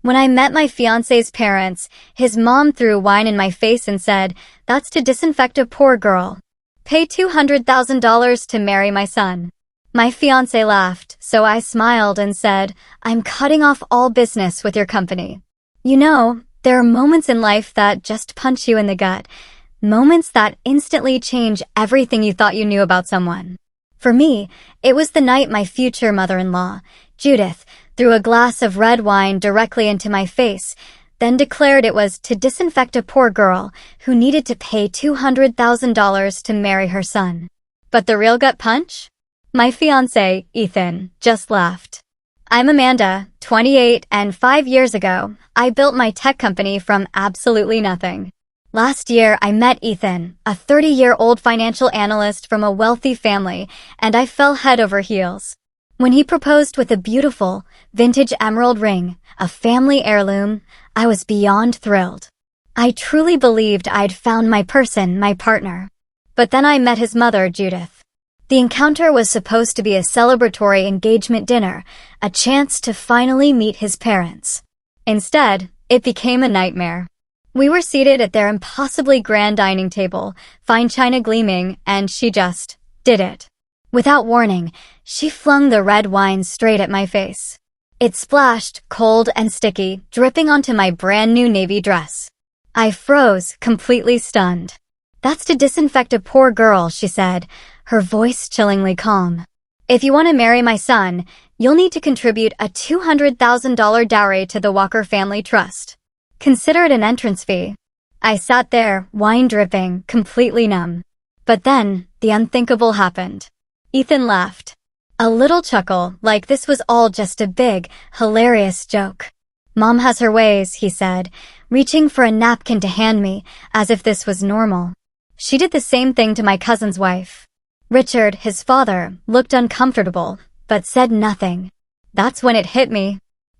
When I met my fiancé's parents, his mom threw wine in my face and said, "That's to disinfect a poor girl. Pay $200,000 to marry my son." My fiancé laughed, so I smiled and said, "I'm cutting off all business with your company." You know, there are moments in life that just punch you in the gut. Moments that instantly change everything you thought you knew about someone. For me, it was the night my future mother-in-law, Judith, threw a glass of red wine directly into my face, then declared it was to disinfect a poor girl who needed to pay $200,000 to marry her son. But the real gut punch? My fiancé, Ethan, just laughed. I'm Amanda, 28, and 5 years ago, I built my tech company from absolutely nothing. Last year, I met Ethan, a 30-year-old financial analyst from a wealthy family, and I fell head over heels. When he proposed with a beautiful, vintage emerald ring, a family heirloom, I was beyond thrilled. I truly believed I'd found my person, my partner. But then I met his mother, Judith. The encounter was supposed to be a celebratory engagement dinner, a chance to finally meet his parents. Instead, it became a nightmare. We were seated at their impossibly grand dining table, fine china gleaming, and she just did it. Without warning, she flung the red wine straight at my face. It splashed, cold and sticky, dripping onto my brand new navy dress. I froze, completely stunned. "That's to disinfect a poor girl," she said, her voice chillingly calm. "If you want to marry my son, you'll need to contribute a $200,000 dowry to the Walker Family Trust. Consider it an entrance fee." I sat there, wine dripping, completely numb. But then, the unthinkable happened. Ethan laughed. A little chuckle, like this was all just a big, hilarious joke. "Mom has her ways," he said, reaching for a napkin to hand me, as if this was normal. "She did the same thing to my cousin's wife." Richard, his father, looked uncomfortable, but said nothing. That's when it hit me.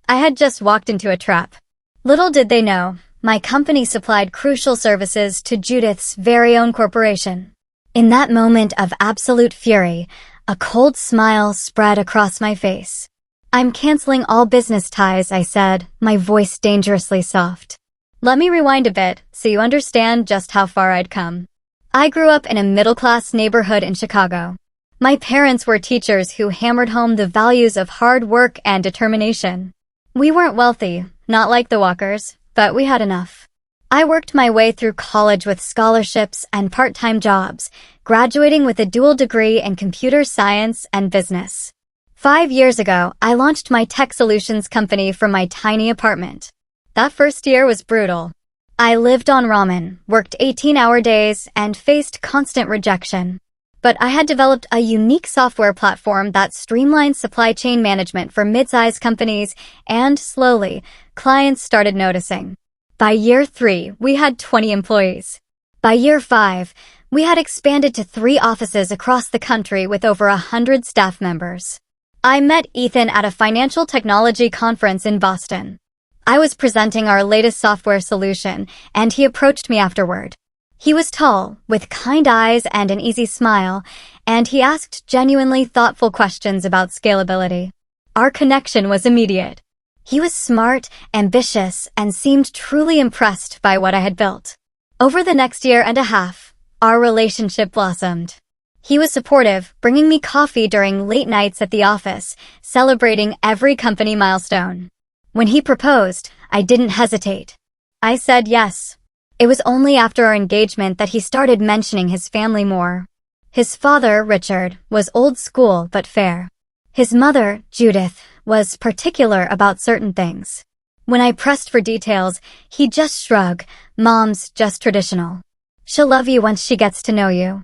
I had just walked into a trap. Little did they know, my company supplied crucial services to Judith's very own corporation. In that moment of absolute fury, a cold smile spread across my face. "I'm canceling all business ties," I said, my voice dangerously soft. Let me rewind a bit, so you understand just how far I'd come. I grew up in a middle-class neighborhood in Chicago. My parents were teachers who hammered home the values of hard work and determination. We weren't wealthy, not like the Walkers, but we had enough. I worked my way through college with scholarships and part-time jobs, graduating with a dual degree in computer science and business. 5 years ago, I launched my tech solutions company from my tiny apartment. That first year was brutal. I lived on ramen, worked 18-hour days, and faced constant rejection. But I had developed a unique software platform that streamlined supply chain management for mid-sized companies, and slowly, clients started noticing. By year 3, we had 20 employees. By year 5, we had expanded to 3 offices across the country with over 100 staff members. I met Ethan at a financial technology conference in Boston. I was presenting our latest software solution, and he approached me afterward. He was tall, with kind eyes and an easy smile, and he asked genuinely thoughtful questions about scalability. Our connection was immediate. He was smart, ambitious, and seemed truly impressed by what I had built. Over the next year and a half, our relationship blossomed. He was supportive, bringing me coffee during late nights at the office, celebrating every company milestone. When he proposed, I didn't hesitate. I said yes. It was only after our engagement that he started mentioning his family more. His father, Richard, was old school but fair. His mother, Judith, was particular about certain things. When I pressed for details, he'd just shrug, "Mom's just traditional. She'll love you once she gets to know you."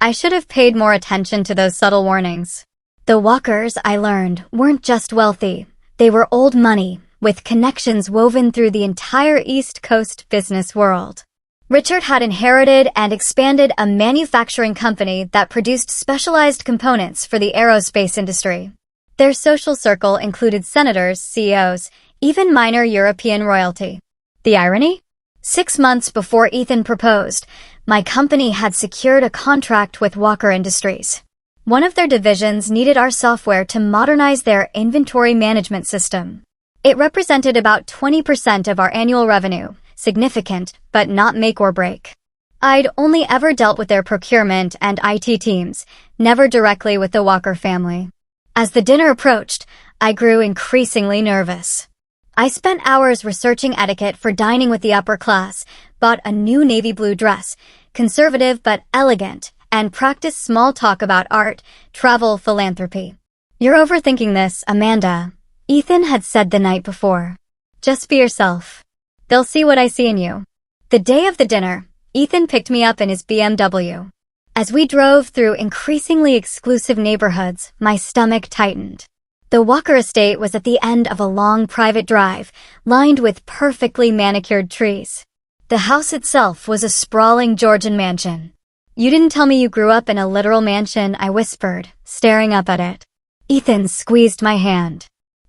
I should have paid more attention to those subtle warnings. The Walkers, I learned, weren't just wealthy. They were old money, with connections woven through the entire East Coast business world. Richard had inherited and expanded a manufacturing company that produced specialized components for the aerospace industry. Their social circle included senators, CEOs, even minor European royalty. The irony? 6 months before Ethan proposed, my company had secured a contract with Walker Industries. One of their divisions needed our software to modernize their inventory management system. It represented about 20% of our annual revenue, significant, but not make or break. I'd only ever dealt with their procurement and IT teams, never directly with the Walker family. As the dinner approached, I grew increasingly nervous. I spent hours researching etiquette for dining with the upper class, bought a new navy blue dress, conservative but elegant, and practiced small talk about art, travel, philanthropy. "You're overthinking this, Amanda," Ethan had said the night before. "Just be yourself. They'll see what I see in you." The day of the dinner, Ethan picked me up in his BMW. As we drove through increasingly exclusive neighborhoods, my stomach tightened. The Walker estate was at the end of a long private drive, lined with perfectly manicured trees. The house itself was a sprawling Georgian mansion. "You didn't tell me you grew up in a literal mansion," I whispered, staring up at it. Ethan squeezed my hand.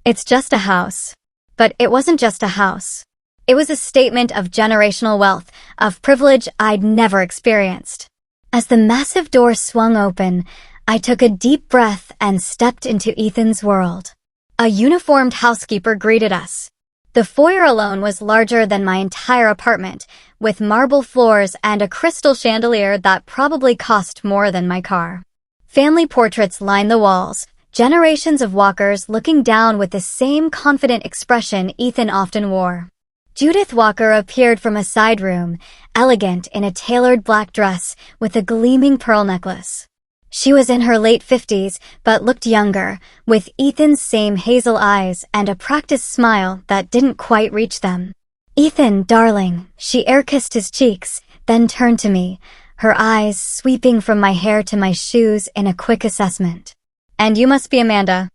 "It's just a house." But it wasn't just a house. It was a statement of generational wealth, of privilege I'd never experienced. As the massive door swung open, I took a deep breath and stepped into Ethan's world. A uniformed housekeeper greeted us. The foyer alone was larger than my entire apartment, with marble floors and a crystal chandelier that probably cost more than my car. Family portraits lined the walls, generations of Walkers looking down with the same confident expression Ethan often wore. Judith Walker appeared from a side room, elegant in a tailored black dress with a gleaming pearl necklace. She was in her late 50s, but looked younger, with Ethan's same hazel eyes and a practiced smile that didn't quite reach them. "Ethan, darling," she air-kissed his cheeks, then turned to me, her eyes sweeping from my hair to my shoes in a quick assessment. "And you must be Amanda."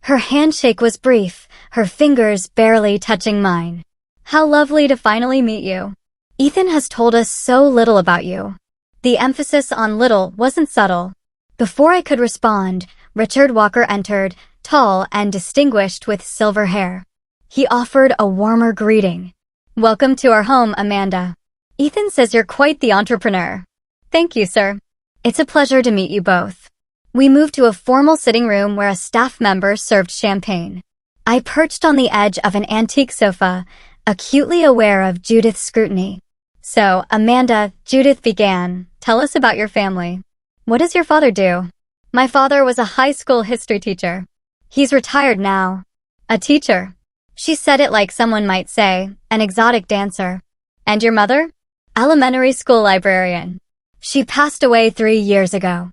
Her handshake was brief, her fingers barely touching mine. "How lovely to finally meet you. Ethan has told us so little about you." The emphasis on little wasn't subtle. Before I could respond, Richard Walker entered, tall and distinguished with silver hair. He offered a warmer greeting. "Welcome to our home, Amanda. Ethan says you're quite the entrepreneur." "Thank you, sir. It's a pleasure to meet you both." We moved to a formal sitting room where a staff member served champagne. I perched on the edge of an antique sofa, acutely aware of Judith's scrutiny. "So, Amanda," Judith began, "tell us about your family. What does your father do?" "My father was a high school history teacher. He's retired now." "A teacher?" She said it like someone might say, an exotic dancer. "And your mother?" "Elementary school librarian. She passed away 3 years ago."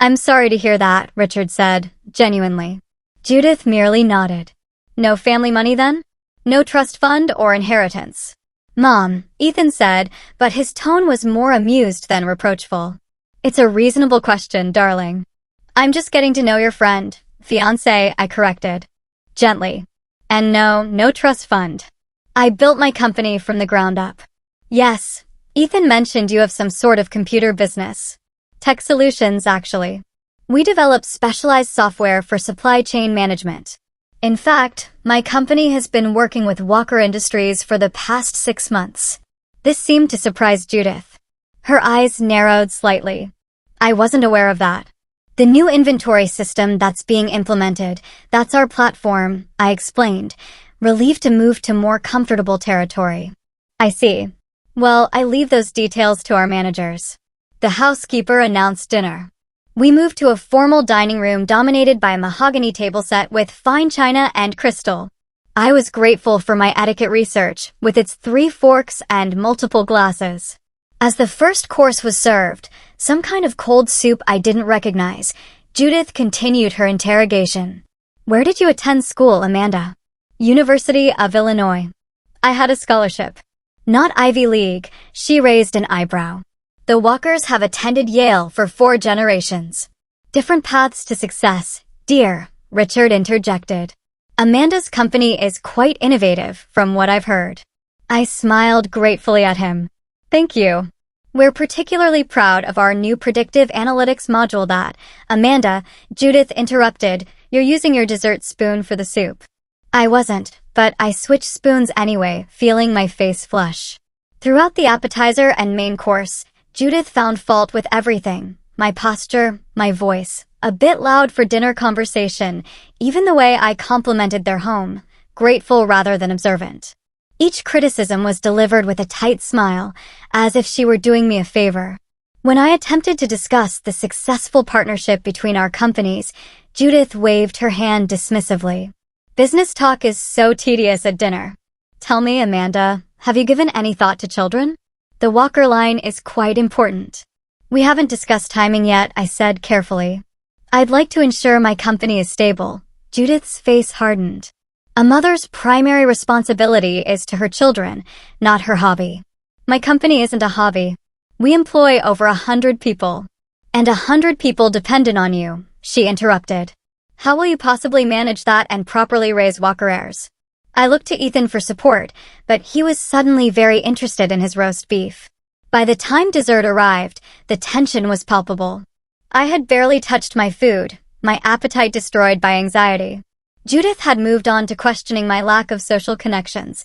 "I'm sorry to hear that," Richard said, genuinely. Judith merely nodded. "No family money then? No trust fund or inheritance?" "Mom," Ethan said, but his tone was more amused than reproachful. "It's a reasonable question, darling." "I'm just getting to know your friend, fiancé," I corrected. Gently. "And no trust fund. I built my company from the ground up." "Yes, Ethan mentioned you have some sort of computer business." "Tech solutions, actually. We develop specialized software for supply chain management. In fact, my company has been working with Walker Industries for the past 6 months." This seemed to surprise Judith. Her eyes narrowed slightly. "I wasn't aware of that." "The new inventory system that's being implemented, that's our platform," I explained, relieved to move to more comfortable territory. "I see. Well, I leave those details to our managers." The housekeeper announced dinner. We moved to a formal dining room dominated by a mahogany table set with fine china and crystal. I was grateful for my etiquette research, with its 3 forks and multiple glasses. As the first course was served, some kind of cold soup I didn't recognize, Judith continued her interrogation. "Where did you attend school, Amanda?" "University of Illinois." "I had a scholarship." "Not Ivy League," she raised an eyebrow. "The Walkers have attended Yale for 4 generations." "Different paths to success, dear," Richard interjected. "Amanda's company is quite innovative, from what I've heard." I smiled gratefully at him. "Thank you. We're particularly proud of our new predictive analytics module that—" "Amanda," Judith interrupted, "you're using your dessert spoon for the soup." I wasn't, but I switched spoons anyway, feeling my face flush. Throughout the appetizer and main course, Judith found fault with everything. My posture, my voice, a bit loud for dinner conversation, even the way I complimented their home. grateful rather than observant. Each criticism was delivered with a tight smile, as if she were doing me a favor. When I attempted to discuss the successful partnership between our companies, Judith waved her hand dismissively. Business talk is so tedious at dinner. Tell me, Amanda, have you given any thought to children? The Walker line is quite important. We haven't discussed timing yet, I said carefully. I'd like to ensure my company is stable. Judith's face hardened. A mother's primary responsibility is to her children, not her hobby. My company isn't a hobby. We employ over 100 people. And 100 people dependent on you, she interrupted. How will you possibly manage that and properly raise Walker heirs? I looked to Ethan for support, but he was suddenly very interested in his roast beef. By the time dessert arrived, the tension was palpable. I had barely touched my food, my appetite destroyed by anxiety. Judith had moved on to questioning my lack of social connections.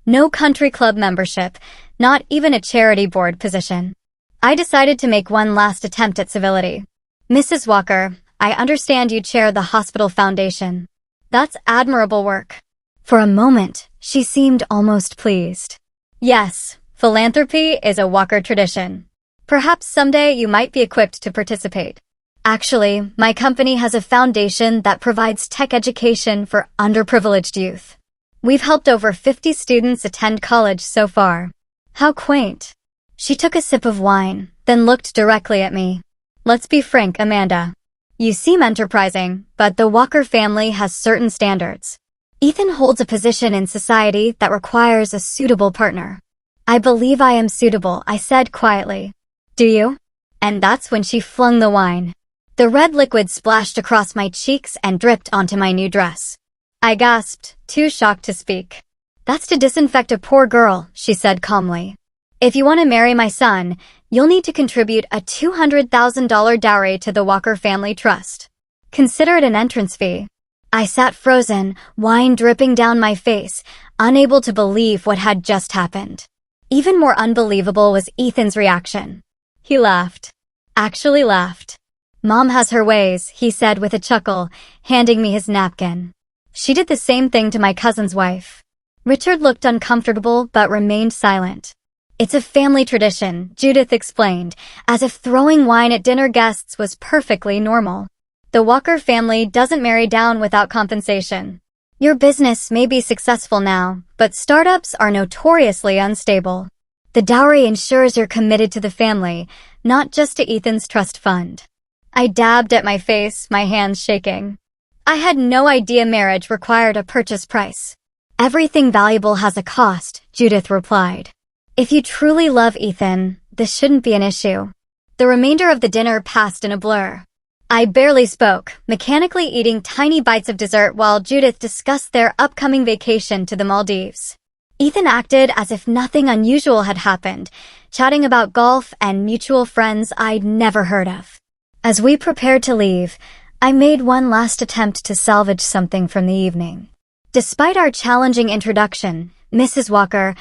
No country club membership, not even a charity board position. I decided to make one last attempt at civility. Mrs. Walker, I understand you chair the hospital foundation. That's admirable work. For a moment, she seemed almost pleased. Yes, philanthropy is a Walker tradition. Perhaps someday you might be equipped to participate. Actually, my company has a foundation that provides tech education for underprivileged youth. We've helped over 50 students attend college so far. How quaint. She took a sip of wine, then looked directly at me. Let's be frank, Amanda. You seem enterprising, but the Walker family has certain standards. Ethan holds a position in society that requires a suitable partner. I believe I am suitable, I said quietly. Do you? And that's when she flung the wine. The red liquid splashed across my cheeks and dripped onto my new dress. I gasped, too shocked to speak. That's to disinfect a poor girl, she said calmly. If you want to marry my son, you'll need to contribute a $200,000 dowry to the Walker Family Trust. Consider it an entrance fee. I sat frozen, wine dripping down my face, unable to believe what had just happened. Even more unbelievable was Ethan's reaction. He laughed. Actually laughed. Mom has her ways, he said with a chuckle, handing me his napkin. She did the same thing to my cousin's wife. Richard looked uncomfortable but remained silent. It's a family tradition, Judith explained, as if throwing wine at dinner guests was perfectly normal. The Walker family doesn't marry down without compensation. Your business may be successful now, but startups are notoriously unstable. The dowry ensures you're committed to the family, not just to Ethan's trust fund. I dabbed at my face, my hands shaking. I had no idea marriage required a purchase price. Everything valuable has a cost, Judith replied. If you truly love Ethan, this shouldn't be an issue. The remainder of the dinner passed in a blur. I barely spoke, mechanically eating tiny bites of dessert while Judith discussed their upcoming vacation to the Maldives. Ethan acted as if nothing unusual had happened, chatting about golf and mutual friends I'd never heard of. As we prepared to leave, I made one last attempt to salvage something from the evening. Despite our challenging introduction, Mrs. Walker,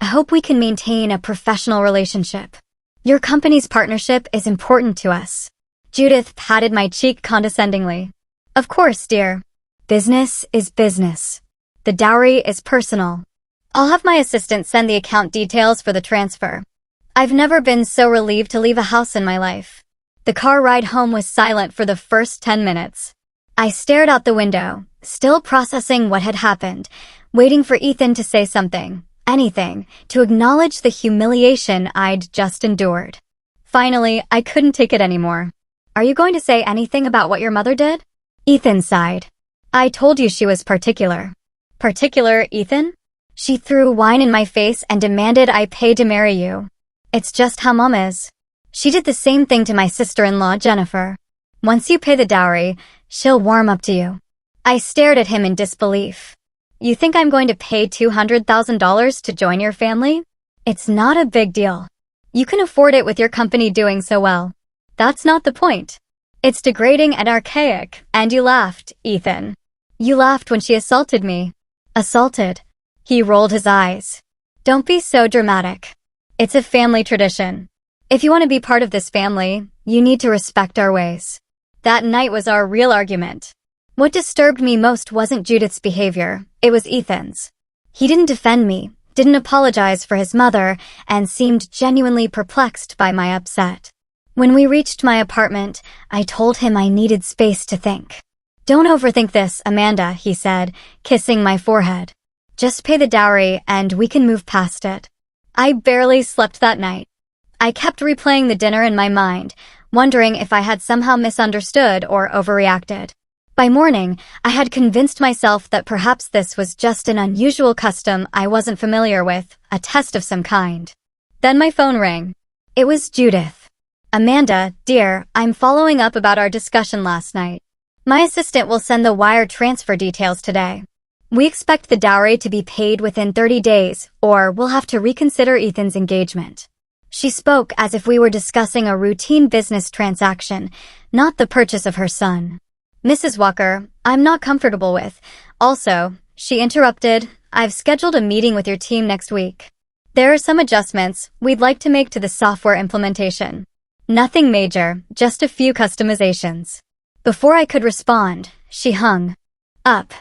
I hope we can maintain a professional relationship. Your company's partnership is important to us. Judith patted my cheek condescendingly. Of course, dear. Business is business. The dowry is personal. I'll have my assistant send the account details for the transfer. I've never been so relieved to leave a house in my life. The car ride home was silent for the first 10 minutes. I stared out the window, still processing what had happened, waiting for Ethan to say something, anything, to acknowledge the humiliation I'd just endured. Finally, I couldn't take it anymore. Are you going to say anything about what your mother did? Ethan sighed. I told you she was particular. Particular, Ethan? She threw wine in my face and demanded I pay to marry you. It's just how Mom is. She did the same thing to my sister-in-law, Jennifer. Once you pay the dowry, she'll warm up to you. I stared at him in disbelief. You think I'm going to pay $200,000 to join your family? It's not a big deal. You can afford it with your company doing so well. That's not the point. It's degrading and archaic, and you laughed, Ethan. You laughed when she assaulted me. Assaulted? He rolled his eyes. Don't be so dramatic. It's a family tradition. If you want to be part of this family, you need to respect our ways. That night was our real argument. What disturbed me most wasn't Judith's behavior, it was Ethan's. He didn't defend me, didn't apologize for his mother, and seemed genuinely perplexed by my upset. When we reached my apartment, I told him I needed space to think. "Don't overthink this, Amanda," he said, kissing my forehead. "Just pay the dowry and we can move past it." I barely slept that night. I kept replaying the dinner in my mind, wondering if I had somehow misunderstood or overreacted. By morning, I had convinced myself that perhaps this was just an unusual custom I wasn't familiar with, a test of some kind. Then my phone rang. It was Judith. "Amanda, dear, I'm following up about our discussion last night. My assistant will send the wire transfer details today. We expect the dowry to be paid within 30 days, or we'll have to reconsider Ethan's engagement." She spoke as if we were discussing a routine business transaction, not the purchase of her son. "Mrs. Walker, I'm not comfortable with. Also," she interrupted, "I've scheduled a meeting with your team next week. There are some adjustments we'd like to make to the software implementation. Nothing major, just a few customizations." Before I could respond, she hung up.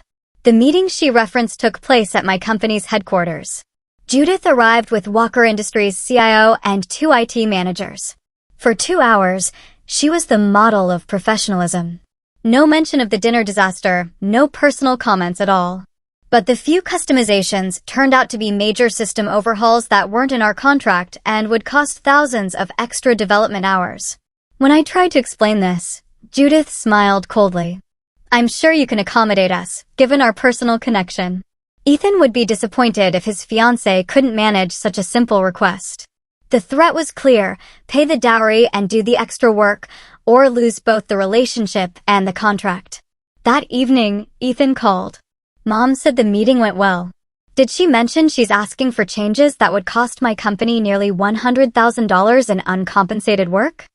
The meeting she referenced took place at my company's headquarters. Judith arrived with Walker Industries' CIO and 2 IT managers. For 2 hours, she was the model of professionalism. No mention of the dinner disaster, no personal comments at all. But the few customizations turned out to be major system overhauls that weren't in our contract and would cost thousands of extra development hours. When I tried to explain this, Judith smiled coldly. "I'm sure you can accommodate us, given our personal connection." Ethan would be disappointed if his fiancé couldn't manage such a simple request. The threat was clear: pay the dowry and do the extra work, or lose both the relationship and the contract. That evening, Ethan called. "Mom said the meeting went well. Did she mention she's asking for changes that would cost my company nearly $100,000 in uncompensated work?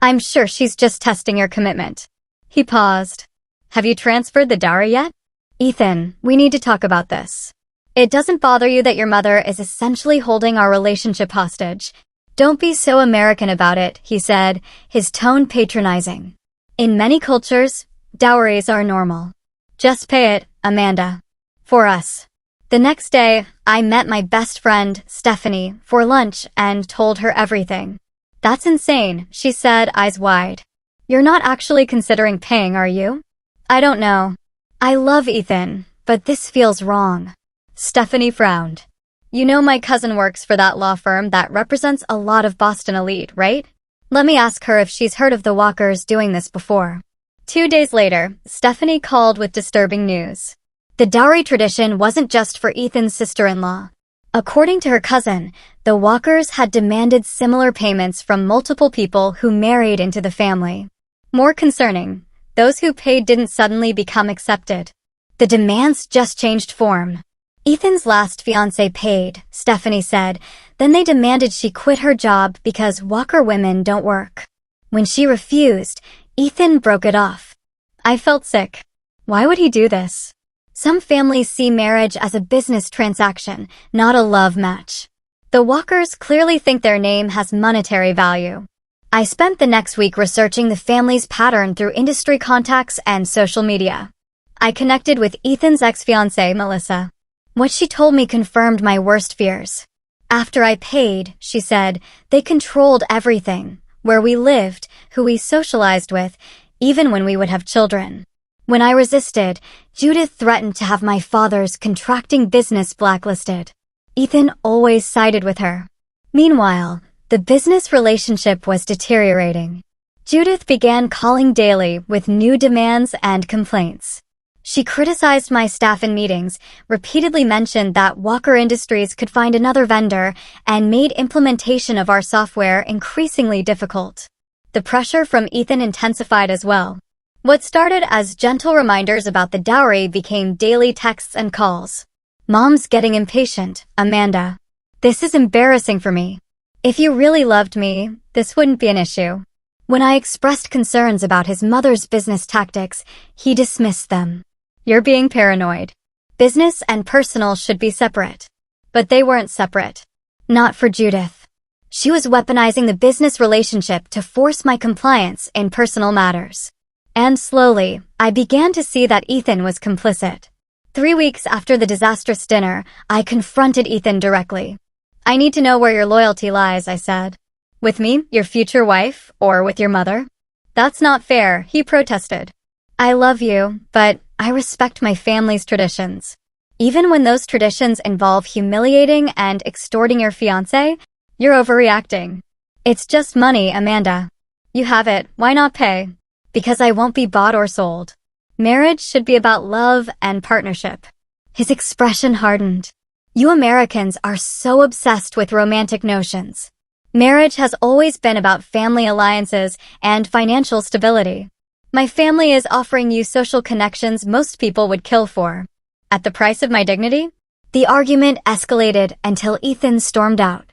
I'm sure she's just testing your commitment." He paused. "Have you transferred the dowry yet?" "Ethan, we need to talk about this. It doesn't bother you that your mother is essentially holding our relationship hostage. Don't be so American about it," he said, his tone patronizing. "In many cultures, dowries are normal. Just pay it, Amanda. For us." The next day, I met my best friend, Stephanie, for lunch and told her everything. "That's insane," she said, eyes wide. "You're not actually considering paying, are you?" "I don't know. I love Ethan, but this feels wrong." Stephanie frowned. "You know my cousin works for that law firm that represents a lot of Boston elite, right? Let me ask her if she's heard of the Walkers doing this before." 2 days later, Stephanie called with disturbing news. The dowry tradition wasn't just for Ethan's sister-in-law. According to her cousin, the Walkers had demanded similar payments from multiple people who married into the family. More concerning, those who paid didn't suddenly become accepted. The demands just changed form. Ethan's last fiancé paid, Stephanie said, then they demanded she quit her job because Walker women don't work. When she refused, Ethan broke it off. I felt sick. Why would he do this? Some families see marriage as a business transaction, not a love match. The Walkers clearly think their name has monetary value. I spent the next week researching the family's pattern through industry contacts and social media. I connected with Ethan's ex-fiancée, Melissa. What she told me confirmed my worst fears. After I paid, she said, they controlled everything: where we lived, who we socialized with, even when we would have children. When I resisted, Judith threatened to have my father's contracting business blacklisted. Ethan always sided with her. Meanwhile, the business relationship was deteriorating. Judith began calling daily with new demands and complaints. She criticized my staff in meetings, repeatedly mentioned that Walker Industries could find another vendor, and made implementation of our software increasingly difficult. The pressure from Ethan intensified as well. What started as gentle reminders about the dowry became daily texts and calls. "Mom's getting impatient, Amanda. This is embarrassing for me. If you really loved me, this wouldn't be an issue." When I expressed concerns about his mother's business tactics, he dismissed them. "You're being paranoid. Business and personal should be separate." But they weren't separate. Not for Judith. She was weaponizing the business relationship to force my compliance in personal matters. And slowly, I began to see that Ethan was complicit. 3 weeks after the disastrous dinner, I confronted Ethan directly. "I need to know where your loyalty lies," I said. "With me, your future wife, or with your mother?" "That's not fair," he protested. "I love you, but I respect my family's traditions. Even when those traditions involve humiliating and extorting your fiancé, you're overreacting. It's just money, Amanda. You have it, why not pay? Because I won't be bought or sold. Marriage should be about love and partnership." His expression hardened. "You Americans are so obsessed with romantic notions. Marriage has always been about family alliances and financial stability. My family is offering you social connections most people would kill for. At the price of my dignity?" The argument escalated until Ethan stormed out.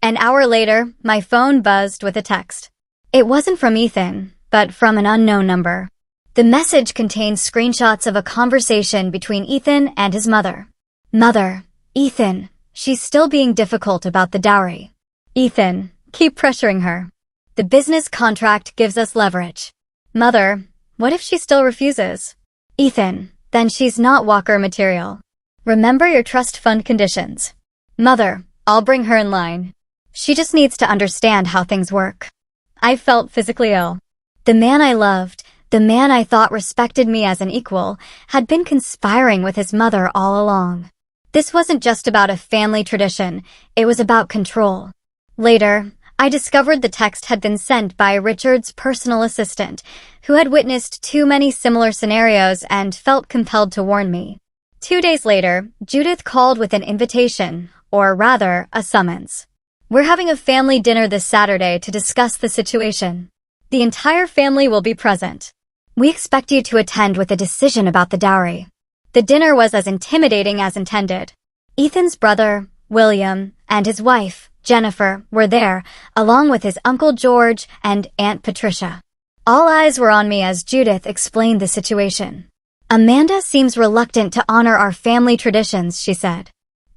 An hour later, my phone buzzed with a text. It wasn't from Ethan, but from an unknown number. The message contained screenshots of a conversation between Ethan and his mother. "Mother, Ethan, she's still being difficult about the dowry. Ethan, keep pressuring her. The business contract gives us leverage. Mother, what if she still refuses? Ethan, then she's not Walker material. Remember your trust fund conditions. Mother, I'll bring her in line. She just needs to understand how things work." I felt physically ill. The man I loved, the man I thought respected me as an equal, had been conspiring with his mother all along. This wasn't just about a family tradition, it was about control. Later, I discovered the text had been sent by Richard's personal assistant, who had witnessed too many similar scenarios and felt compelled to warn me. 2 days later, Judith called with an invitation, or rather, a summons. "We're having a family dinner this Saturday to discuss the situation. The entire family will be present. We expect you to attend with a decision about the dowry." The dinner was as intimidating as intended. Ethan's brother, William, and his wife, Jennifer, were there, along with his Uncle George and Aunt Patricia. All eyes were on me as Judith explained the situation. "Amanda seems reluctant to honor our family traditions," she said.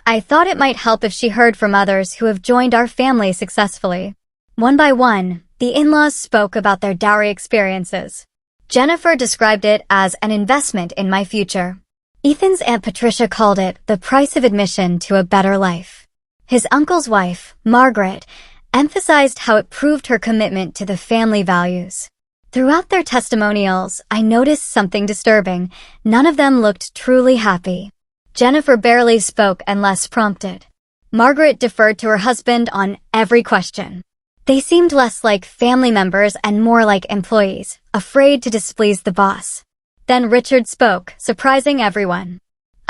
"I thought it might help if she heard from others who have joined our family successfully." One by one, the in-laws spoke about their dowry experiences. Jennifer described it as an investment in my future. Ethan's Aunt Patricia called it the price of admission to a better life. His uncle's wife, Margaret, emphasized how it proved her commitment to the family values. Throughout their testimonials, I noticed something disturbing. None of them looked truly happy. Jennifer barely spoke unless prompted. Margaret deferred to her husband on every question. They seemed less like family members and more like employees, afraid to displease the boss. Then Richard spoke, surprising everyone.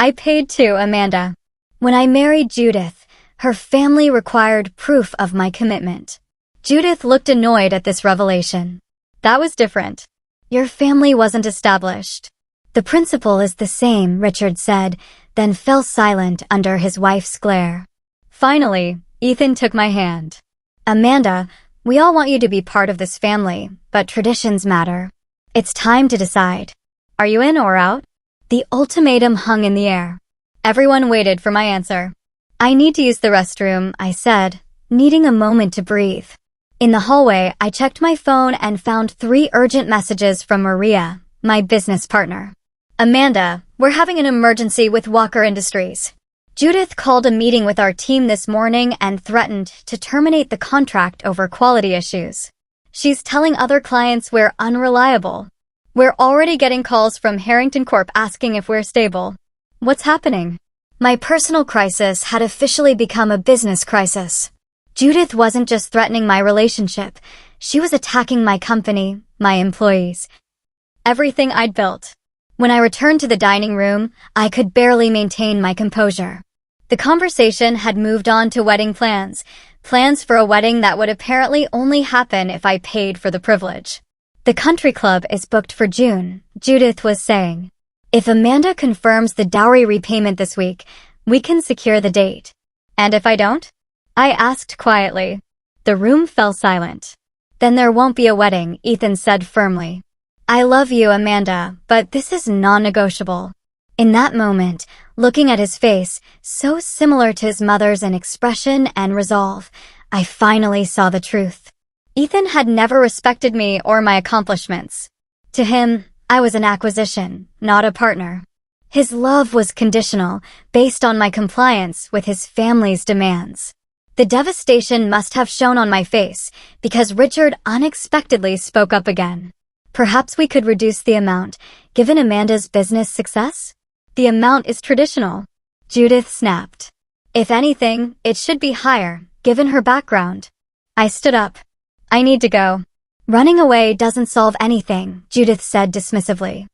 "I paid too, Amanda. When I married Judith, her family required proof of my commitment." Judith looked annoyed at this revelation. "That was different. Your family wasn't established." "The principle is the same," Richard said, then fell silent under his wife's glare. Finally, Ethan took my hand. "Amanda, we all want you to be part of this family, but traditions matter. It's time to decide. Are you in or out?" The ultimatum hung in the air. Everyone waited for my answer. "I need to use the restroom," I said, needing a moment to breathe. In the hallway, I checked my phone and found 3 urgent messages from Maria, my business partner. "Amanda, we're having an emergency with Walker Industries. Judith called a meeting with our team this morning and threatened to terminate the contract over quality issues. She's telling other clients we're unreliable. We're already getting calls from Harrington Corp asking if we're stable. What's happening?" My personal crisis had officially become a business crisis. Judith wasn't just threatening my relationship. She was attacking my company, my employees, everything I'd built. When I returned to the dining room, I could barely maintain my composure. The conversation had moved on to wedding plans for a wedding that would apparently only happen if I paid for the privilege. "The country club is booked for June," Judith was saying. "If Amanda confirms the dowry repayment this week, we can secure the date." "And if I don't?" I asked quietly. The room fell silent. "Then there won't be a wedding," Ethan said firmly. "I love you, Amanda, but this is non-negotiable." In that moment, looking at his face, so similar to his mother's in expression and resolve, I finally saw the truth. Ethan had never respected me or my accomplishments. To him, I was an acquisition, not a partner. His love was conditional, based on my compliance with his family's demands. The devastation must have shown on my face, because Richard unexpectedly spoke up again. Perhaps we could reduce the amount, given Amanda's business success? The amount is traditional. Judith snapped. If anything, it should be higher, given her background. I stood up. I need to go. Running away doesn't solve anything, Judith said dismissively.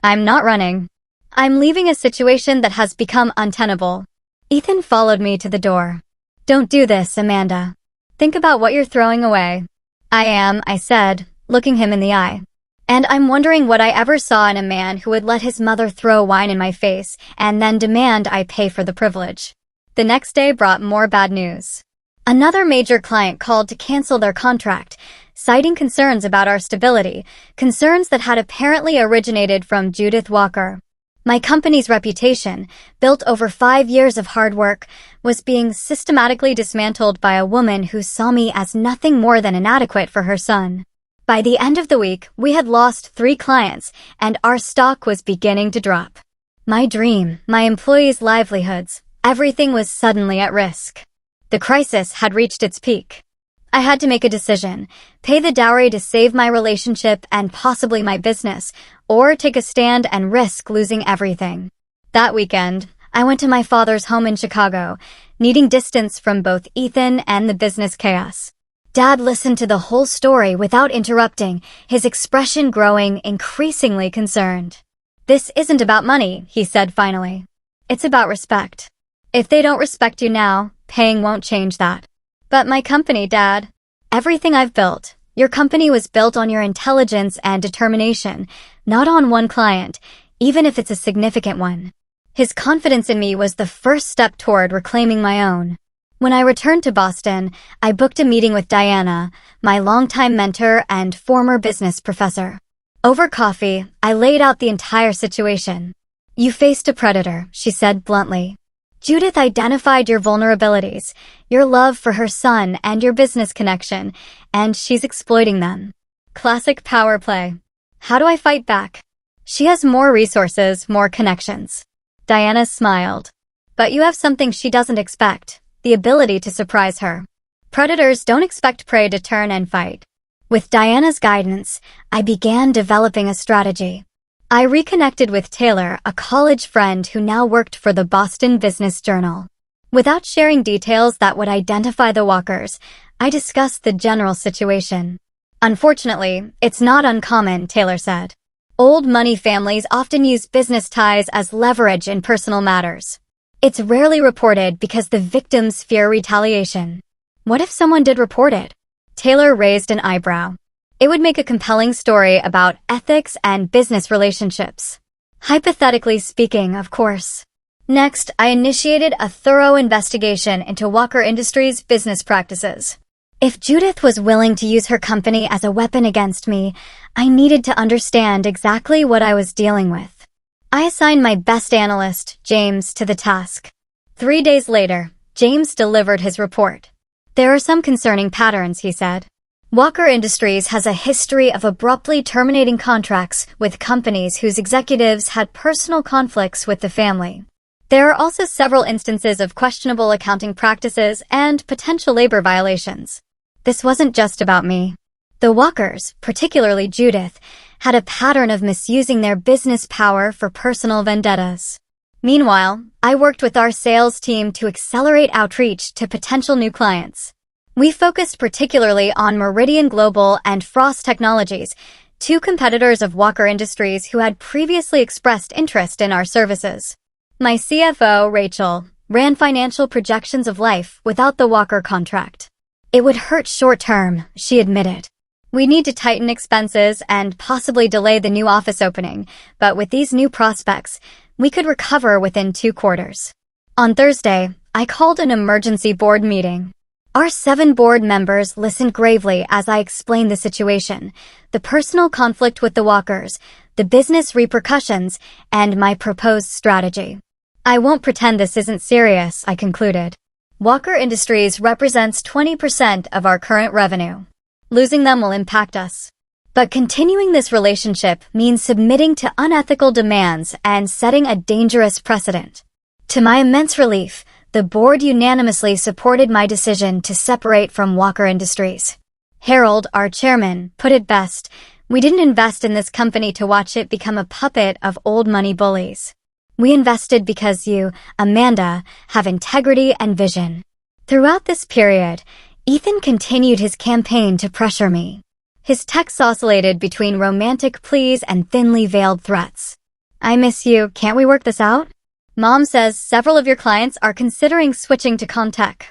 I'm not running. I'm leaving a situation that has become untenable. Ethan followed me to the door. Don't do this, Amanda. Think about what you're throwing away. I am, I said, looking him in the eye. And I'm wondering what I ever saw in a man who would let his mother throw wine in my face and then demand I pay for the privilege. The next day brought more bad news. Another major client called to cancel their contract, citing concerns about our stability, concerns that had apparently originated from Judith Walker. My company's reputation, built over 5 years of hard work, was being systematically dismantled by a woman who saw me as nothing more than inadequate for her son. By the end of the week, we had lost 3 clients, and our stock was beginning to drop. My dream, my employees' livelihoods, everything was suddenly at risk. The crisis had reached its peak. I had to make a decision, pay the dowry to save my relationship and possibly my business, or take a stand and risk losing everything. That weekend, I went to my father's home in Chicago, needing distance from both Ethan and the business chaos. Dad listened to the whole story without interrupting, his expression growing increasingly concerned. This isn't about money, he said finally. It's about respect. If they don't respect you now, paying won't change that. But my company, Dad. Everything I've built. Your company was built on your intelligence and determination, not on one client, even if it's a significant one. His confidence in me was the first step toward reclaiming my own. When I returned to Boston, I booked a meeting with Diana, my longtime mentor and former business professor. Over coffee, I laid out the entire situation. You faced a predator, she said bluntly. Judith identified your vulnerabilities, your love for her son and your business connection, and she's exploiting them. Classic power play. How do I fight back? She has more resources, more connections. Diana smiled. But you have something she doesn't expect, the ability to surprise her. Predators don't expect prey to turn and fight. With Diana's guidance, I began developing a strategy. I reconnected with Taylor, a college friend who now worked for the Boston Business Journal. Without sharing details that would identify the Walkers, I discussed the general situation. Unfortunately, it's not uncommon, Taylor said. Old money families often use business ties as leverage in personal matters. It's rarely reported because the victims fear retaliation. What if someone did report it? Taylor raised an eyebrow. It would make a compelling story about ethics and business relationships. Hypothetically speaking, of course. Next, I initiated a thorough investigation into Walker Industries' business practices. If Judith was willing to use her company as a weapon against me, I needed to understand exactly what I was dealing with. I assigned my best analyst, James, to the task. 3 days later, James delivered his report. There are some concerning patterns, he said. Walker Industries has a history of abruptly terminating contracts with companies whose executives had personal conflicts with the family. There are also several instances of questionable accounting practices and potential labor violations. This wasn't just about me. The Walkers, particularly Judith, had a pattern of misusing their business power for personal vendettas. Meanwhile, I worked with our sales team to accelerate outreach to potential new clients. We focused particularly on Meridian Global and Frost Technologies, 2 competitors of Walker Industries who had previously expressed interest in our services. My CFO, Rachel, ran financial projections of life without the Walker contract. It would hurt short-term, she admitted. We need to tighten expenses and possibly delay the new office opening, but with these new prospects, we could recover within 2 quarters. On Thursday, I called an emergency board meeting. Our 7 board members listened gravely as I explained the situation, the personal conflict with the Walkers, the business repercussions, and my proposed strategy. I won't pretend this isn't serious, I concluded. Walker Industries represents 20% of our current revenue. Losing them will impact us. But continuing this relationship means submitting to unethical demands and setting a dangerous precedent. To my immense relief, the board unanimously supported my decision to separate from Walker Industries. Harold, our chairman, put it best: "We didn't invest in this company to watch it become a puppet of old money bullies. We invested because you, Amanda, have integrity and vision." Throughout this period, Ethan continued his campaign to pressure me. His texts oscillated between romantic pleas and thinly veiled threats. "I miss you, can't we work this out? Mom says several of your clients are considering switching to Contech.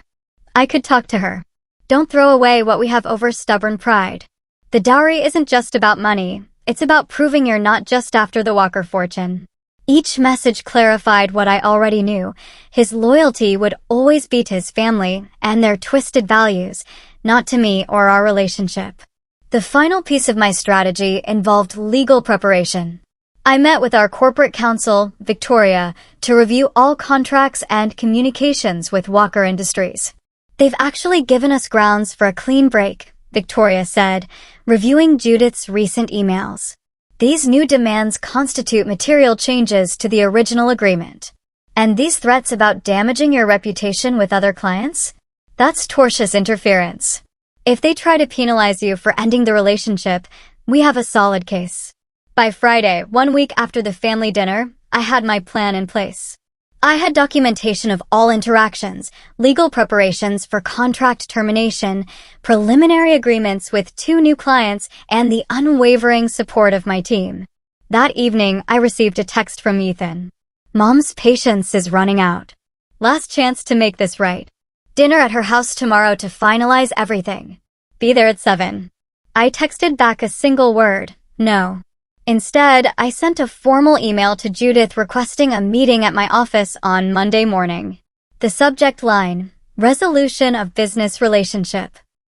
I could talk to her. Don't throw away what we have over stubborn pride. The dowry isn't just about money, it's about proving you're not just after the Walker fortune." Each message clarified what I already knew. His loyalty would always be to his family and their twisted values, not to me or our relationship. The final piece of my strategy involved legal preparation. I met with our corporate counsel, Victoria, to review all contracts and communications with Walker Industries. "They've actually given us grounds for a clean break," Victoria said, reviewing Judith's recent emails. "These new demands constitute material changes to the original agreement. And these threats about damaging your reputation with other clients? That's tortious interference. If they try to penalize you for ending the relationship, we have a solid case." By Friday, 1 week after the family dinner, I had my plan in place. I had documentation of all interactions, legal preparations for contract termination, preliminary agreements with 2 new clients, and the unwavering support of my team. That evening, I received a text from Ethan. "Mom's patience is running out. Last chance to make this right. Dinner at her house tomorrow to finalize everything. Be there at 7. I texted back a single word: no. Instead, I sent a formal email to Judith requesting a meeting at my office on Monday morning. The subject line: resolution of business relationship.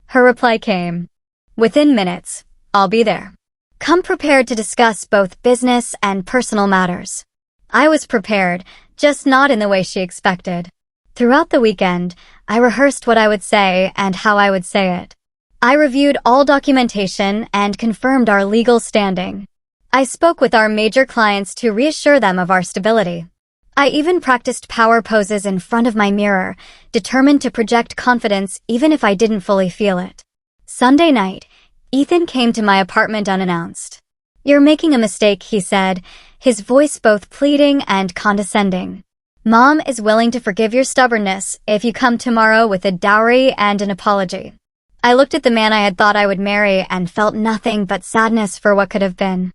Her reply came: "Within minutes, I'll be there. Come prepared to discuss both business and personal matters." I was prepared, just not in the way she expected. Throughout the weekend, I rehearsed what I would say and how I would say it. I reviewed all documentation and confirmed our legal standing. I spoke with our major clients to reassure them of our stability. I even practiced power poses in front of my mirror, determined to project confidence even if I didn't fully feel it. Sunday night, Ethan came to my apartment unannounced. "You're making a mistake," he said, his voice both pleading and condescending. "Mom is willing to forgive your stubbornness if you come tomorrow with a dowry and an apology." I looked at the man I had thought I would marry and felt nothing but sadness for what could have been.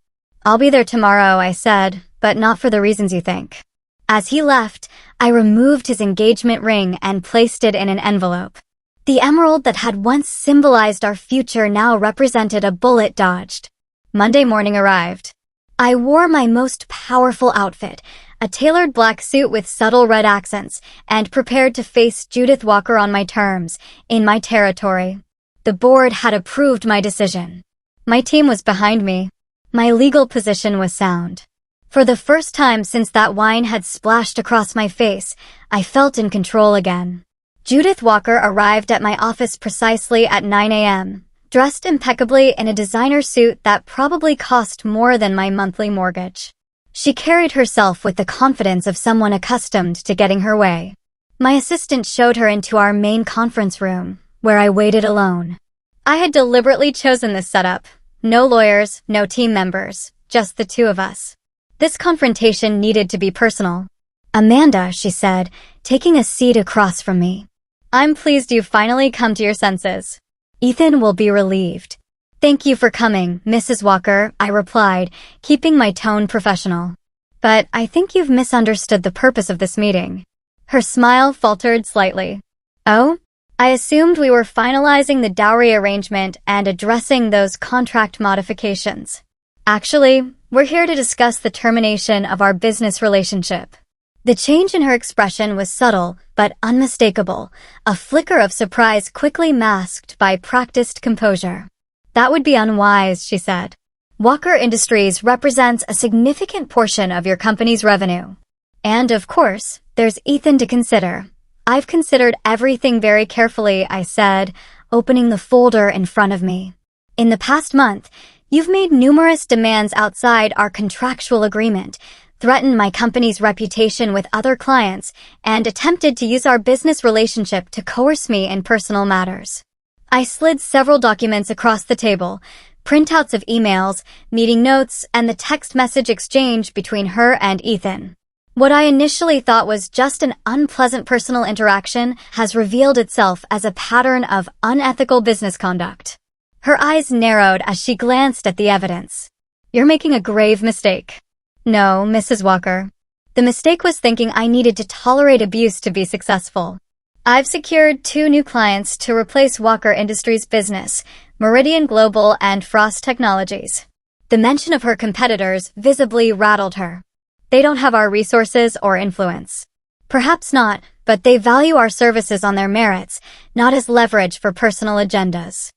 "I'll be there tomorrow," I said, "but not for the reasons you think." As he left, I removed his engagement ring and placed it in an envelope. The emerald that had once symbolized our future now represented a bullet dodged. Monday morning arrived. I wore my most powerful outfit, a tailored black suit with subtle red accents, and prepared to face Judith Walker on my terms, in my territory. The board had approved my decision. My team was behind me. My legal position was sound. For the first time since that wine had splashed across my face, I felt in control again. Judith Walker arrived at my office precisely at 9 a.m., dressed impeccably in a designer suit that probably cost more than my monthly mortgage. She carried herself with the confidence of someone accustomed to getting her way. My assistant showed her into our main conference room, where I waited alone. I had deliberately chosen this setup. No lawyers, no team members, just the 2 of us. This confrontation needed to be personal. "Amanda," she said, taking a seat across from me. "I'm pleased you've finally come to your senses. Ethan will be relieved." "Thank you for coming, Mrs. Walker," I replied, keeping my tone professional. "But I think you've misunderstood the purpose of this meeting." Her smile faltered slightly. "Oh? I assumed we were finalizing the dowry arrangement and addressing those contract modifications. Actually, we're here to discuss the termination of our business relationship." The change in her expression was subtle, but unmistakable, a flicker of surprise quickly masked by practiced composure. "That would be unwise," she said. "Walker Industries represents a significant portion of your company's revenue. And of course, there's Ethan to consider." "I've considered everything very carefully," I said, opening the folder in front of me. "In the past month, You've made numerous demands outside our contractual agreement, threatened my company's reputation with other clients, and attempted to use our business relationship to coerce me in personal matters. I slid several documents across the table, printouts of emails, meeting notes, and the text message exchange between her and Ethan. What I initially thought was just an unpleasant personal interaction has revealed itself as a pattern of unethical business conduct. Her eyes narrowed as she glanced at the evidence. You're making a grave mistake. No, Mrs. Walker. The mistake was thinking I needed to tolerate abuse to be successful. I've secured 2 new clients to replace Walker Industries' business, Meridian Global and Frost Technologies. The mention of her competitors visibly rattled her. They don't have our resources or influence. Perhaps not, but they value our services on their merits, not as leverage for personal agendas.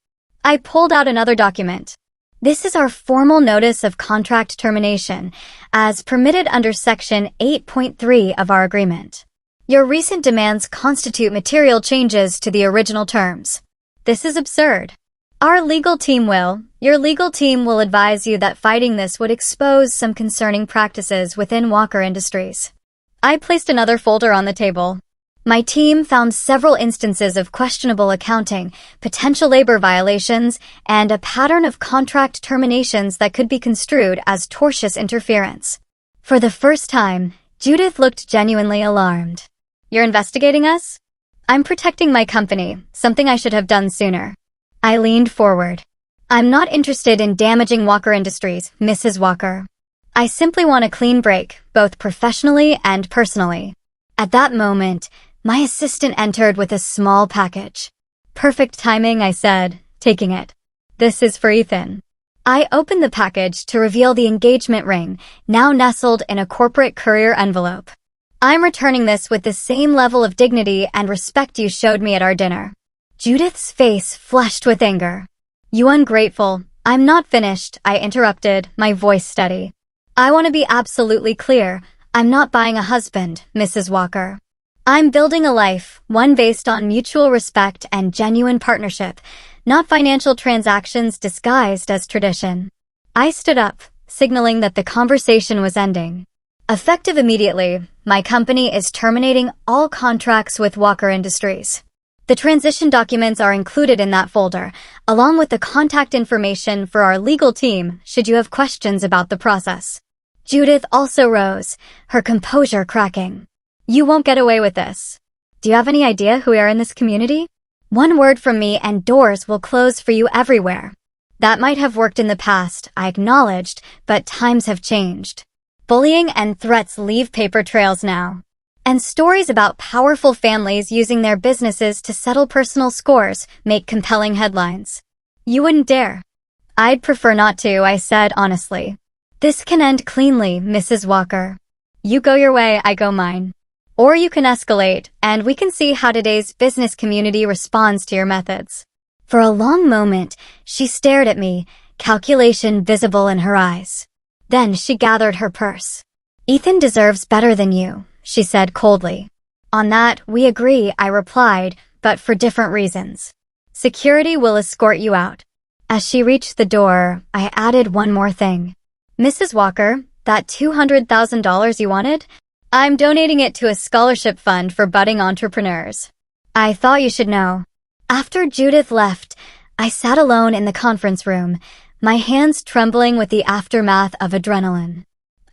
I pulled out another document. This is our formal notice of contract termination, as permitted under Section 8.3 of our agreement. Your recent demands constitute material changes to the original terms. This is absurd. Your legal team will advise you that fighting this would expose some concerning practices within Walker Industries. I placed another folder on the table. My team found several instances of questionable accounting, potential labor violations, and a pattern of contract terminations that could be construed as tortious interference. For the first time, Judith looked genuinely alarmed. You're investigating us? I'm protecting my company, something I should have done sooner. I leaned forward. I'm not interested in damaging Walker Industries, Mrs. Walker. I simply want a clean break, both professionally and personally. At that moment, my assistant entered with a small package. Perfect timing, I said, taking it. This is for Ethan. I opened the package to reveal the engagement ring, now nestled in a corporate courier envelope. I'm returning this with the same level of dignity and respect you showed me at our dinner. Judith's face flushed with anger. You ungrateful. I'm not finished, I interrupted, my voice steady. I want to be absolutely clear. I'm not buying a husband, Mrs. Walker. I'm building a life, one based on mutual respect and genuine partnership, not financial transactions disguised as tradition. I stood up, signaling that the conversation was ending. Effective immediately, my company is terminating all contracts with Walker Industries. The transition documents are included in that folder, along with the contact information for our legal team should you have questions about the process. Judith also rose, her composure cracking. You won't get away with this. Do you have any idea who we are in this community? One word from me and doors will close for you everywhere. That might have worked in the past, I acknowledged, but times have changed. Bullying and threats leave paper trails now. And stories about powerful families using their businesses to settle personal scores make compelling headlines. You wouldn't dare. I'd prefer not to, I said honestly. This can end cleanly, Mrs. Walker. You go your way, I go mine. Or you can escalate, and we can see how today's business community responds to your methods. For a long moment, she stared at me, calculation visible in her eyes. Then she gathered her purse. Ethan deserves better than you, she said coldly. On that, we agree, I replied, but for different reasons. Security will escort you out. As she reached the door, I added one more thing. Mrs. Walker, that $200,000 you wanted? I'm donating it to a scholarship fund for budding entrepreneurs. I thought you should know. After Judith left, I sat alone in the conference room, my hands trembling with the aftermath of adrenaline.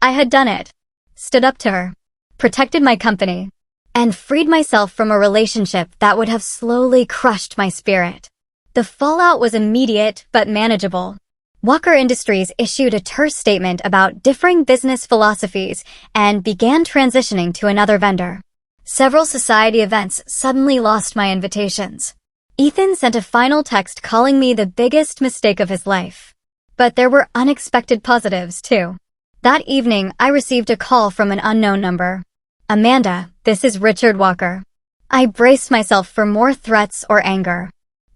I had done it. Stood up to her. Protected my company. And freed myself from a relationship that would have slowly crushed my spirit. The fallout was immediate but manageable. Walker Industries issued a terse statement about differing business philosophies and began transitioning to another vendor. Several society events suddenly lost my invitations. Ethan sent a final text calling me the biggest mistake of his life. But there were unexpected positives, too. That evening, I received a call from an unknown number. Amanda, this is Richard Walker. I braced myself for more threats or anger.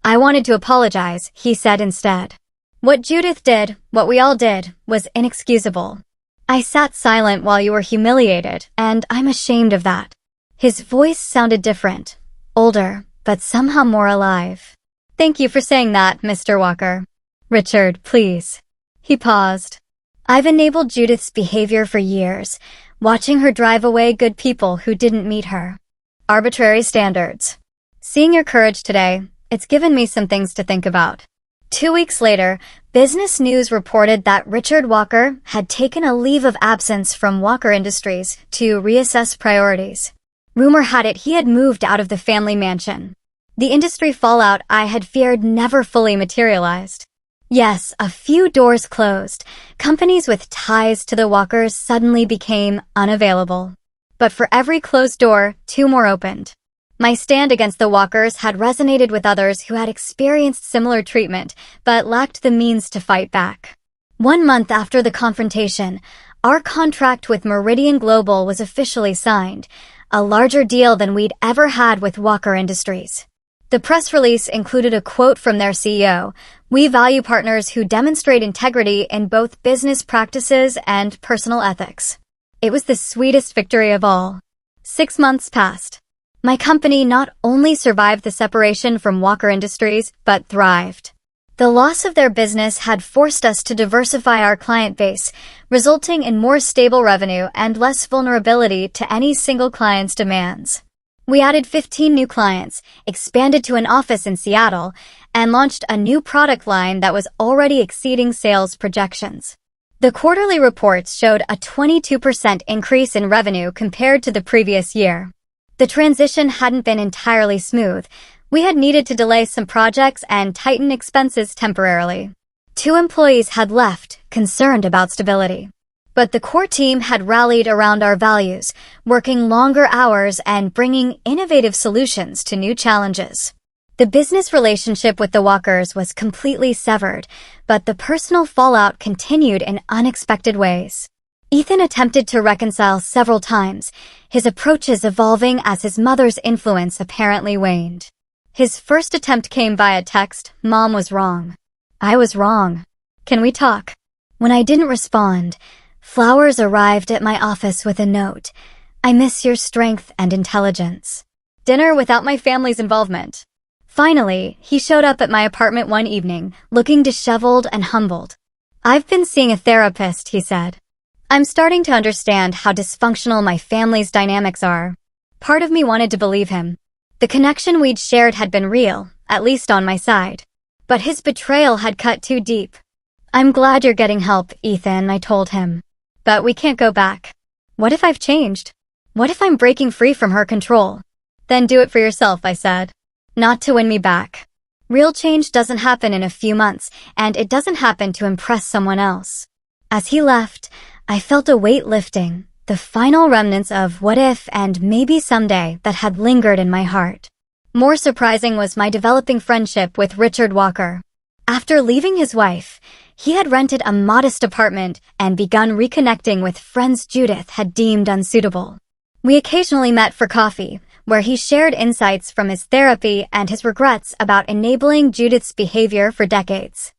I wanted to apologize, he said instead. What Judith did, what we all did, was inexcusable. I sat silent while you were humiliated, and I'm ashamed of that. His voice sounded different, older, but somehow more alive. Thank you for saying that, Mr. Walker. Richard, please. He paused. I've enabled Judith's behavior for years, watching her drive away good people who didn't meet her. Arbitrary standards. Seeing your courage today, it's given me some things to think about. 2 weeks later, Business News reported that Richard Walker had taken a leave of absence from Walker Industries to reassess priorities. Rumor had it he had moved out of the family mansion. The industry fallout I had feared never fully materialized. Yes, a few doors closed. Companies with ties to the Walkers suddenly became unavailable. But for every closed door, 2 more opened. My stand against the Walkers had resonated with others who had experienced similar treatment, but lacked the means to fight back. 1 month after the confrontation, our contract with Meridian Global was officially signed, a larger deal than we'd ever had with Walker Industries. The press release included a quote from their CEO: "We value partners who demonstrate integrity in both business practices and personal ethics." It was the sweetest victory of all. 6 months passed. My company not only survived the separation from Walker Industries, but thrived. The loss of their business had forced us to diversify our client base, resulting in more stable revenue and less vulnerability to any single client's demands. We added 15 new clients, expanded to an office in Seattle, and launched a new product line that was already exceeding sales projections. The quarterly reports showed a 22% increase in revenue compared to the previous year. The transition hadn't been entirely smooth. We had needed to delay some projects and tighten expenses temporarily. 2 employees had left, concerned about stability. But the core team had rallied around our values, working longer hours and bringing innovative solutions to new challenges. The business relationship with the Walkers was completely severed, but the personal fallout continued in unexpected ways. Ethan attempted to reconcile several times, his approaches evolving as his mother's influence apparently waned. His first attempt came via text: "Mom was wrong. I was wrong. Can we talk?" When I didn't respond, flowers arrived at my office with a note: "I miss your strength and intelligence." Dinner without my family's involvement. Finally, he showed up at my apartment one evening, looking disheveled and humbled. "I've been seeing a therapist," he said. "I'm starting to understand how dysfunctional my family's dynamics are." Part of me wanted to believe him. The connection we'd shared had been real, at least on my side. But his betrayal had cut too deep. "I'm glad you're getting help, Ethan," I told him. "But we can't go back." What if I've changed? What if I'm breaking free from her control? "Then do it for yourself," I said. "Not to win me back." Real change doesn't happen in a few months, and it doesn't happen to impress someone else. As he left, I felt a weight lifting, the final remnants of what if and maybe someday that had lingered in my heart. More surprising was my developing friendship with Richard Walker. After leaving his wife, he had rented a modest apartment and begun reconnecting with friends Judith had deemed unsuitable. We occasionally met for coffee, where he shared insights from his therapy and his regrets about enabling Judith's behavior for decades.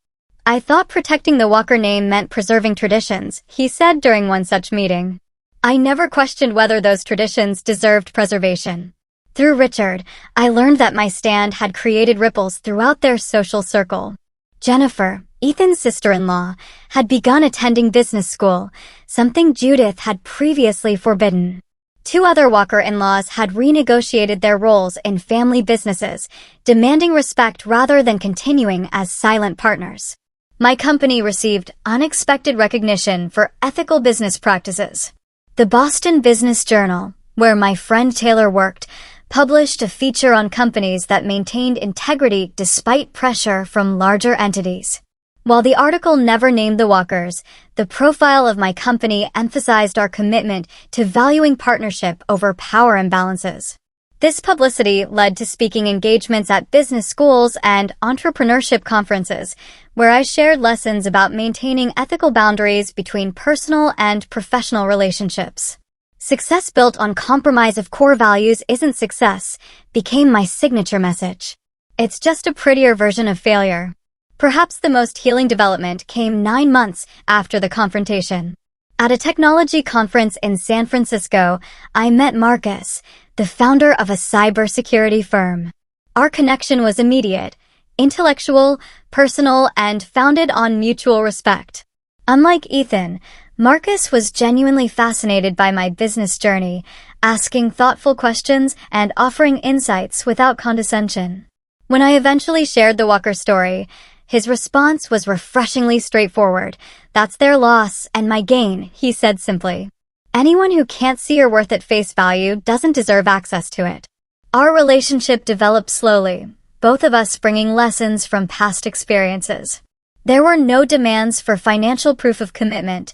"I thought protecting the Walker name meant preserving traditions," he said during one such meeting. I never questioned whether those traditions deserved preservation. Through Richard, I learned that my stand had created ripples throughout their social circle. Jennifer, Ethan's sister-in-law, had begun attending business school, something Judith had previously forbidden. 2 other Walker in-laws had renegotiated their roles in family businesses, demanding respect rather than continuing as silent partners. My company received unexpected recognition for ethical business practices. The Boston Business Journal, where my friend Taylor worked, published a feature on companies that maintained integrity despite pressure from larger entities. While the article never named the Walkers, the profile of my company emphasized our commitment to valuing partnership over power imbalances. This publicity led to speaking engagements at business schools and entrepreneurship conferences, where I shared lessons about maintaining ethical boundaries between personal and professional relationships. "Success built on compromise of core values isn't success," became my signature message. It's just a prettier version of failure. Perhaps the most healing development came 9 months after the confrontation. At a technology conference in San Francisco, I met Marcus, the founder of a cybersecurity firm. Our connection was immediate, intellectual, personal, and founded on mutual respect. Unlike Ethan, Marcus was genuinely fascinated by my business journey, asking thoughtful questions and offering insights without condescension. When I eventually shared the Walker story, his response was refreshingly straightforward. "That's their loss and my gain," he said simply. Anyone who can't see your worth at face value doesn't deserve access to it. Our relationship developed slowly, both of us bringing lessons from past experiences. There were no demands for financial proof of commitment,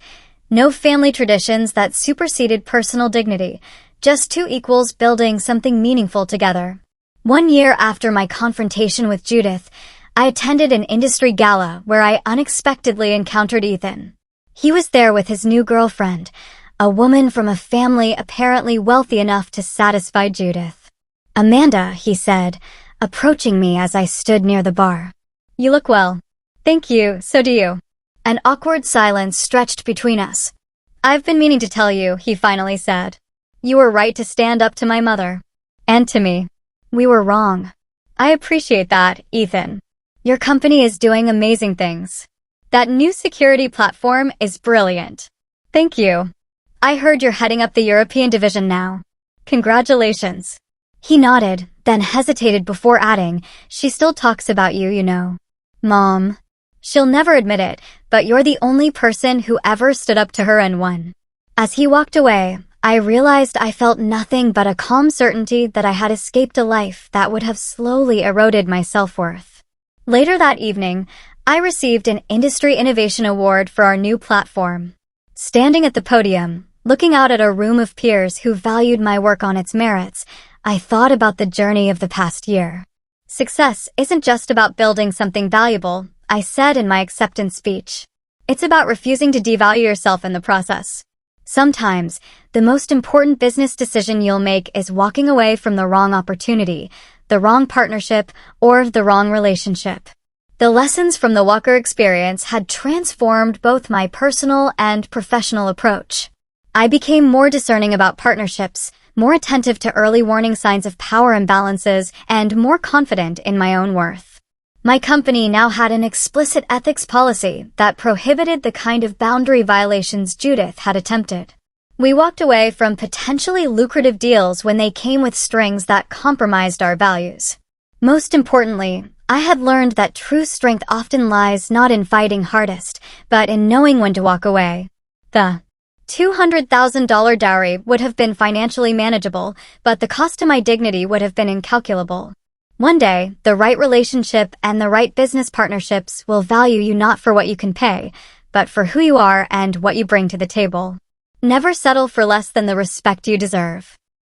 no family traditions that superseded personal dignity, just two equals building something meaningful together. 1 year after my confrontation with Judith, I attended an industry gala where I unexpectedly encountered Ethan. He was there with his new girlfriend, a woman from a family apparently wealthy enough to satisfy Judith. "Amanda," he said, approaching me as I stood near the bar. "You look well." "Thank you, so do you." An awkward silence stretched between us. "I've been meaning to tell you," he finally said. "You were right to stand up to my mother. And to me. We were wrong." "I appreciate that, Ethan. Your company is doing amazing things. That new security platform is brilliant." "Thank you. I heard you're heading up the European division now. Congratulations." He nodded, then hesitated before adding, "She still talks about you, you know." "Mom." "She'll never admit it, but you're the only person who ever stood up to her and won." As he walked away, I realized I felt nothing but a calm certainty that I had escaped a life that would have slowly eroded my self-worth. Later that evening, I received an Industry Innovation Award for our new platform. Standing at the podium, looking out at a room of peers who valued my work on its merits, I thought about the journey of the past year. Success isn't just about building something valuable, I said in my acceptance speech. It's about refusing to devalue yourself in the process. Sometimes, the most important business decision you'll make is walking away from the wrong opportunity, the wrong partnership, or the wrong relationship. The lessons from the Walker experience had transformed both my personal and professional approach. I became more discerning about partnerships, more attentive to early warning signs of power imbalances, and more confident in my own worth. My company now had an explicit ethics policy that prohibited the kind of boundary violations Judith had attempted. We walked away from potentially lucrative deals when they came with strings that compromised our values. Most importantly, I had learned that true strength often lies not in fighting hardest, but in knowing when to walk away. The $200,000 dowry would have been financially manageable, but the cost to my dignity would have been incalculable. One day, the right relationship and the right business partnerships will value you not for what you can pay, but for who you are and what you bring to the table. Never settle for less than the respect you deserve.